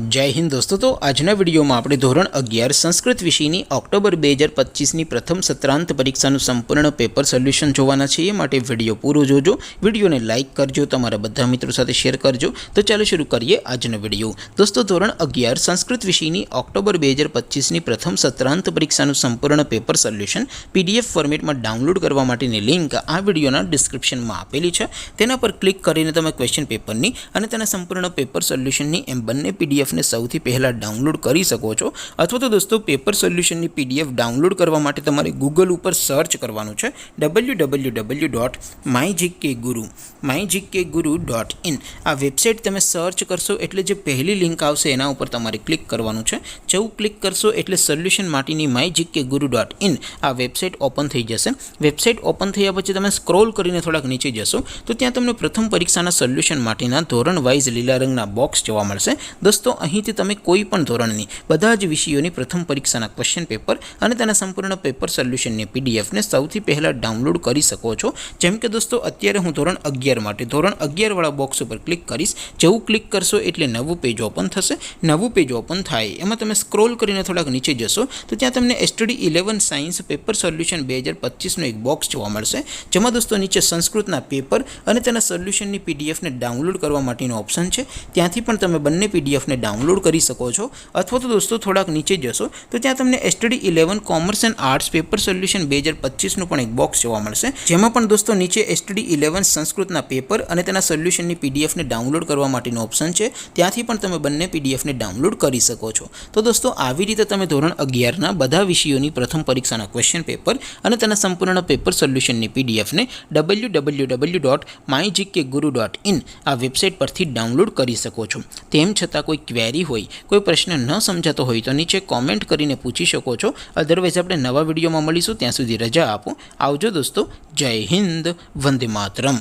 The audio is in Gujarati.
जय हिंद दोस्तों। तो आजना विडियो में આપણે ધોરણ 11 સંસ્કૃત વિષયની ઓક્ટોબર 2025ની પ્રથમ સત્રાંત પરીક્ષાનું સંપૂર્ણ પેપર સોલ્યુશન જોવાના છીએ। માટે વિડિયો પૂરો જોજો, વિડિયોને લાઇક કરજો, તમારા બધા મિત્રો સાથે શેર કરજો। તો ચાલો શરૂ કરીએ આજનો વિડિયો। દોસ્તો ધોરણ 11 સંસ્કૃત વિષયની ઓક્ટોબર 2025ની પ્રથમ સત્રાંત પરીક્ષાનું સંપૂર્ણ પેપર સોલ્યુશન પીડીએફ ફોર્મેટમાં ડાઉનલોડ કરવા માટેની લિંક આ વિડિયોના ડિસ્ક્રિપ્શનમાં આપેલી છે। તેના પર ક્લિક કરીને તમે ક્વેશ્ચન પેપરની અને તેના સંપૂર્ણ પેપર સોલ્યુશનની એમ બંને પીડીએફ ने સૌથી પહેલા ડાઉનલોડ કરી શકો છો। અથવા તો દોસ્તો પેપર સોલ્યુશનની પીડીએફ ડાઉનલોડ કરવા માટે તમારે ગૂગલ ઉપર સર્ચ કરવાનું છે www.mygkguru.in। આ વેબસાઇટ તમે સર્ચ કરશો એટલે જે પહેલી લિંક આવશે એના ઉપર તમારે ક્લિક કરવાનું છે। જેવું ક્લિક કરશો એટલે સોલ્યુશન માટેની mygkguru.in આ વેબસાઇટ ઓપન થઈ જશે। વેબસાઇટ ઓપન થયા પછી તમે સ્ક્રોલ કરીને થોડાક નીચે જશો તો ત્યાં તમને પ્રથમ પરીક્ષાના સોલ્યુશન માટેના ધોરણ વાઇઝ લીલા રંગના બોક્સ જોવા મળશે। દોસ્તો અહીંથી તમે કોઈ પણ ધોરણની બધા જ વિષયોની પ્રથમ પરીક્ષાના ક્વેશ્ચન પેપર અને તેના સંપૂર્ણ પેપર સોલ્યુશનની પીડીએફને સૌથી પહેલાં ડાઉનલોડ કરી શકો છો। જેમ કે દોસ્તો અત્યારે હું ધોરણ 11 માટે ધોરણ 11 વાળા બોક્સ ઉપર ક્લિક કરીશ। જેવું ક્લિક કરશો એટલે નવું પેજ ઓપન થશે। નવું પેજ ઓપન થાય એમાં તમે સ્ક્રોલ કરીને થોડાક નીચે જશો તો ત્યાં તમને STD 11 સાયન્સ પેપર સોલ્યુશન 2025નો એક બોક્સ જોવા મળશે। જેમાં દોસ્તો નીચે સંસ્કૃતના પેપર અને તેના સોલ્યુશનની પીડીએફને ડાઉનલોડ કરવા માટેનો ઓપ્શન છે। ત્યાંથી પણ તમે બંને પીડીએફને ડાઉનલોડ કરી શકો છો। અથવા તો દોસ્તો થોડાક નીચે જશો તો ત્યાં તમને STD 11 commerce and arts paper solution 2025નું પણ એક બોક્સ જોવા મળશે। જેમાં પણ દોસ્તો નીચે STD 11 સંસ્કૃતના પેપર અને તેના સોલ્યુશનની પીડીએફને ડાઉનલોડ કરવા માટેનો ઓપ્શન છે। ત્યાંથી પણ તમે બંને પીડીએફને ડાઉનલોડ કરી શકો છો। તો દોસ્તો આવી રીતે તમે ધોરણ 11ના બધા વિષયોની પ્રથમ પરીક્ષાના ક્વેશ્ચન પેપર અને તેના સંપૂર્ણ પેપર સોલ્યુશનની પીડીએફને www.mygkguru.in આ વેબસાઇટ પરથી ડાઉનલોડ કરી શકો છો। તેમ છતાં કોઈ ક્વેરી હોય, કોઈ પ્રશ્ન ન સમજાતો હોય તો નીચે કોમેન્ટ કરીને પૂછી શકો છો। અધરવાઇઝ આપણે નવા વિડીયોમાં મળીશું, ત્યાં સુધી રજા આપો। આવજો દોસ્તો, જય હિન્દ, વંદે માતરમ।